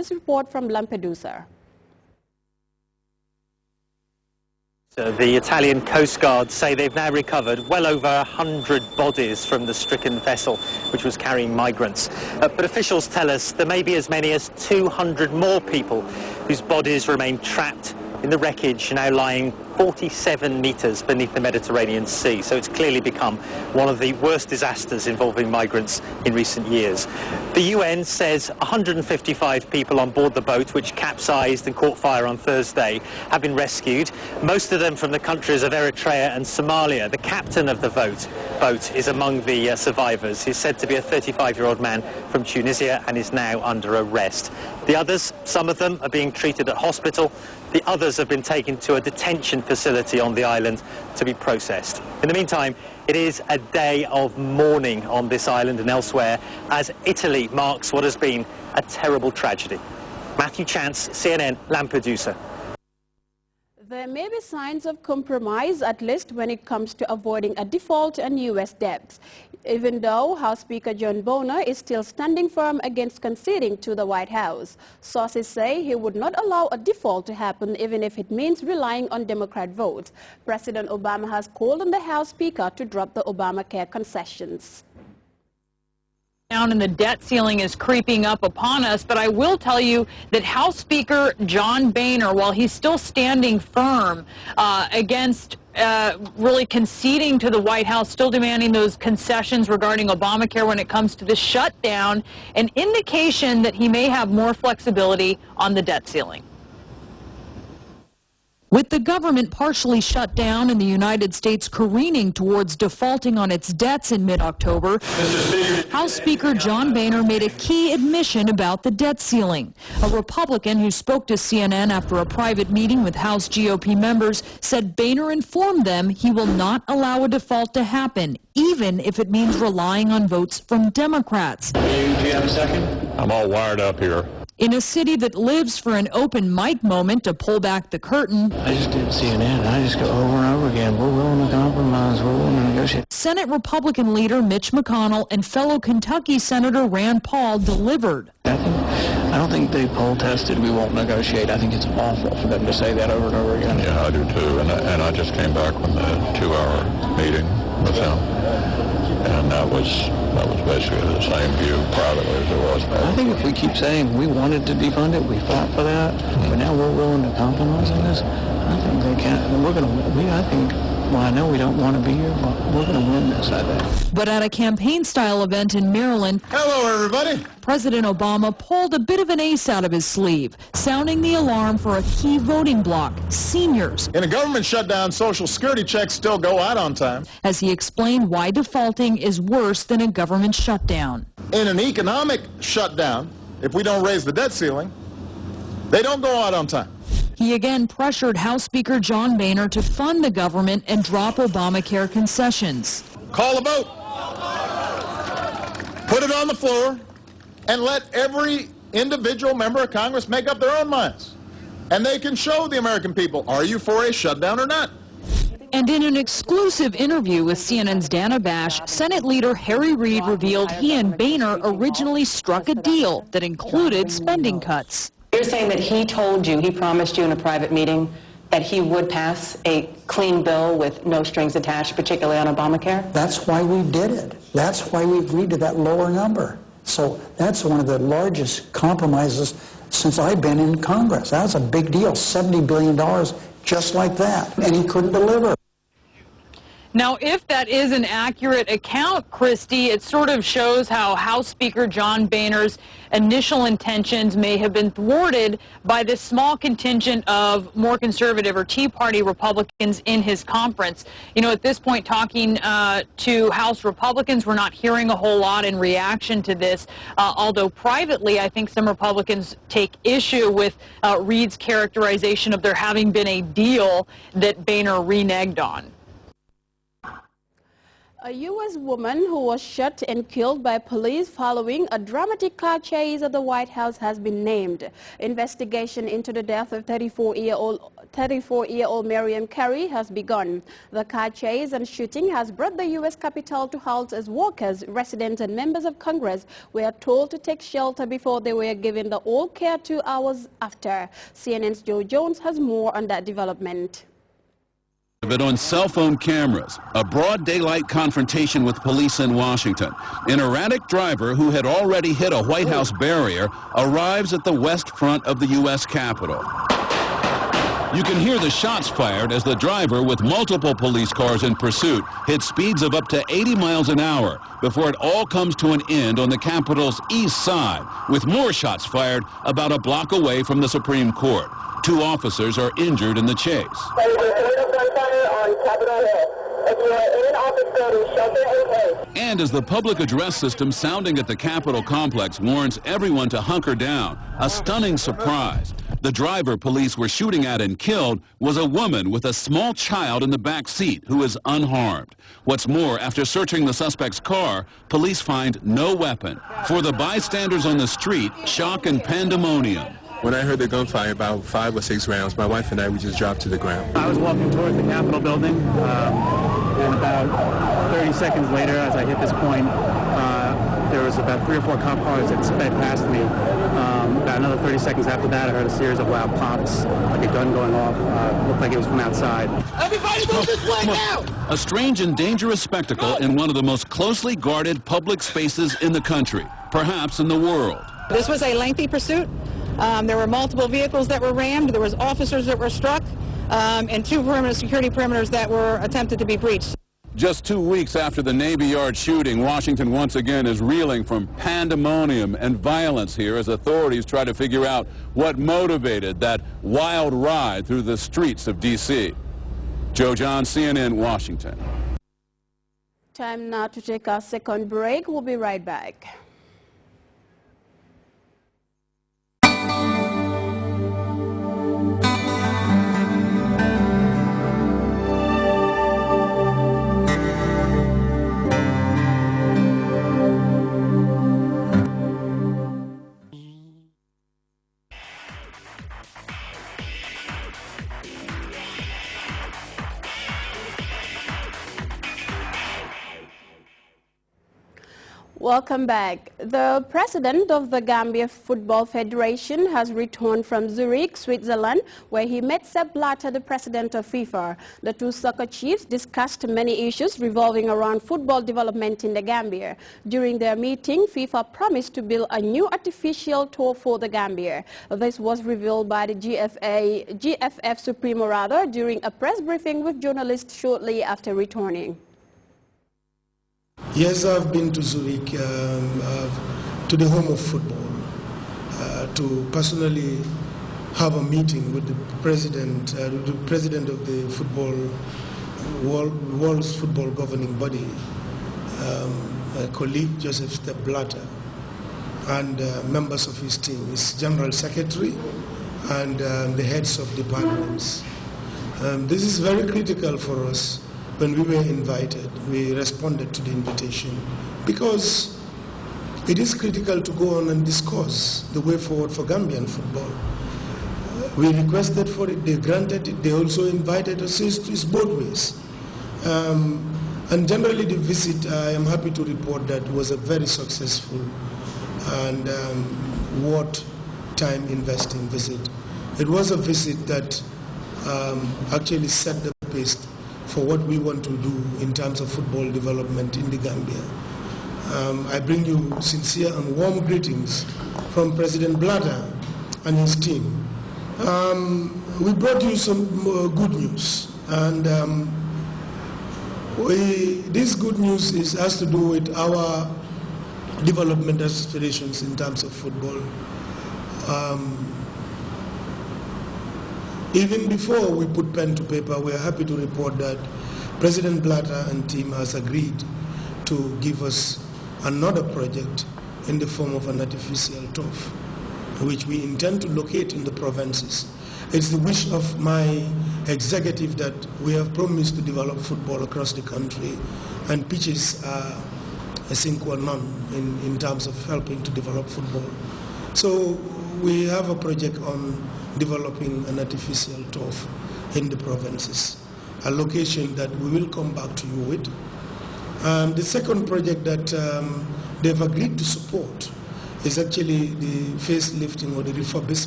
this report from Lampedusa. The Italian Coast Guard say they've now recovered well over 100 bodies from the stricken vessel, which was carrying migrants. But officials tell us there may be as many as 200 more people whose bodies remain trapped in the wreckage, now lying 47 metres beneath the Mediterranean Sea. So it's clearly become one of the worst disasters involving migrants in recent years. The UN says 155 people on board the boat, which capsized and caught fire on Thursday, have been rescued, most of them from the countries of Eritrea and Somalia. The captain of the boat is among the survivors. He's said to be a 35-year-old man from Tunisia and is now under arrest. The others, some of them, are being treated at hospital. The others have been taken to a detention facility on the island to be processed. In the meantime, it is a day of mourning on this island and elsewhere as Italy marks what has been a terrible tragedy. Matthew Chance, CNN, Lampedusa. There may be signs of compromise, at least when it comes to avoiding a default on U.S. debts, even though House Speaker John Boehner is still standing firm against conceding to the White House. Sources say he would not allow a default to happen, even if it means relying on Democrat votes. President Obama has called on the House Speaker to drop the Obamacare concessions. Down and the debt ceiling is creeping up upon us, but I will tell you that House Speaker John Boehner, while he's still standing firm against really conceding to the White House, still demanding those concessions regarding Obamacare when it comes to the shutdown, an indication that he may have more flexibility on the debt ceiling. With the government partially shut down and the United States careening towards defaulting on its debts in mid-October, House Speaker John Boehner made a key admission about the debt ceiling. A Republican who spoke to CNN after a private meeting with House GOP members said Boehner informed them he will not allow a default to happen, even if it means relying on votes from Democrats. Do you have a second? I'm all wired up here. In a city that lives for an open mic moment to pull back the curtain, I just did CNN. I just go over and over again. We're willing to compromise. We're willing to negotiate. Senate Republican leader Mitch McConnell and fellow Kentucky Senator Rand Paul delivered. I don't think they poll tested we won't negotiate. I think it's awful for them to say that over and over again. Yeah, I do too. And I just came back from the 2-hour meeting with them. And that was basically the same view privately as it was publicly. I think if we keep saying we wanted to defund it, we fought for that, but now we're willing to compromise on this, I think they can. Well, I know we don't want to be here, but we're going to win this, I think. But at a campaign-style event in Maryland, hello, everybody. President Obama pulled a bit of an ace out of his sleeve, sounding the alarm for a key voting bloc, seniors. In a government shutdown, Social Security checks still go out on time. As he explained why defaulting is worse than a government shutdown. In an economic shutdown, if we don't raise the debt ceiling, they don't go out on time. He again pressured House Speaker John Boehner to fund the government and drop Obamacare concessions. Call a vote. Put it on the floor and let every individual member of Congress make up their own minds. And they can show the American people, are you for a shutdown or not? And in an exclusive interview with CNN's Dana Bash, Senate Leader Harry Reid revealed he and Boehner originally struck a deal that included spending cuts. You're saying that he told you, he promised you in a private meeting that he would pass a clean bill with no strings attached, particularly on Obamacare? That's why we did it. That's why we agreed to that lower number. So that's one of the largest compromises since I've been in Congress. That's a big deal, $70 billion just like that. And he couldn't deliver. Now, if that is an accurate account, Christy, it sort of shows how House Speaker John Boehner's initial intentions may have been thwarted by this small contingent of more conservative or Tea Party Republicans in his conference. You know, at this point, talking to House Republicans, we're not hearing a whole lot in reaction to this, although privately, I think some Republicans take issue with Reid's characterization of there having been a deal that Boehner reneged on. A U.S. woman who was shot and killed by police following a dramatic car chase at the White House has been named. Investigation into the death of 34-year-old Miriam Carey has begun. The car chase and shooting has brought the U.S. Capitol to halt as workers, residents and members of Congress were told to take shelter before they were given the all care 2 hours after. CNN's Joe Jones has more on that development. But on cell phone cameras, a broad daylight confrontation with police in Washington. An erratic driver who had already hit a White House barrier arrives at the west front of the U.S. Capitol. You can hear the shots fired as the driver, with multiple police cars in pursuit, hit speeds of up to 80 miles an hour before it all comes to an end on the Capitol's east side, with more shots fired about a block away from the Supreme Court. 2 officers are injured in the chase. And as the public address system sounding at the Capitol complex warns everyone to hunker down, a stunning surprise. The driver police were shooting at and killed was a woman with a small child in the back seat who is unharmed. What's more, after searching the suspect's car, police find no weapon. For the bystanders on the street, shock and pandemonium. When I heard the gunfire, about 5 or 6 rounds, my wife and I, we just dropped to the ground. I was walking towards the Capitol building, and about 30 seconds later, as I hit this point, there was about 3 or 4 cop cars that sped past me. About another 30 seconds after that, I heard a series of loud pops, like a gun going off. Looked like it was from outside. Everybody move this way now! A strange and dangerous spectacle in one of the most closely guarded public spaces in the country, perhaps in the world. This was a lengthy pursuit. There were multiple vehicles that were rammed, there was officers that were struck, and 2 security perimeters that were attempted to be breached. Just 2 weeks after the Navy Yard shooting, Washington once again is reeling from pandemonium and violence here as authorities try to figure out what motivated that wild ride through the streets of D.C. Joe John, CNN, Washington. Time now to take our second break. We'll be right back. Welcome back. The president of the Gambia Football Federation has returned from Zurich, Switzerland, where he met Sepp Blatter, the president of FIFA. The 2 soccer chiefs discussed many issues revolving around football development in the Gambia. During their meeting, FIFA promised to build a new artificial turf for the Gambia. This was revealed by the GFF Supremo during a press briefing with journalists shortly after returning. Yes, I've been to Zurich, to the home of football, to personally have a meeting with the president of the world's football governing body, my colleague Joseph Sepp Blatter, and members of his team, his general secretary, and the heads of departments. This is very critical for us. When we were invited, we responded to the invitation because it is critical to go on and discuss the way forward for Gambian football. We requested for it, they granted it, they also invited us. It's both ways. And generally the visit, I am happy to report that was a very successful and worth time investing visit. It was a visit that actually set the pace for what we want to do in terms of football development in the Gambia. I bring you sincere and warm greetings from President Blatter and his team. We brought you some good news, and this good news has to do with our development aspirations in terms of football. Even before we put pen to paper, we are happy to report that President Blatter and team has agreed to give us another project in the form of an artificial turf, which we intend to locate in the provinces. It's the wish of my executive that we have promised to develop football across the country, and pitches are a sine qua non in terms of helping to develop football. So we have a project on developing an artificial turf in the provinces, a location that we will come back to you with. The second project that they've agreed to support is actually the facelifting or the refurbishment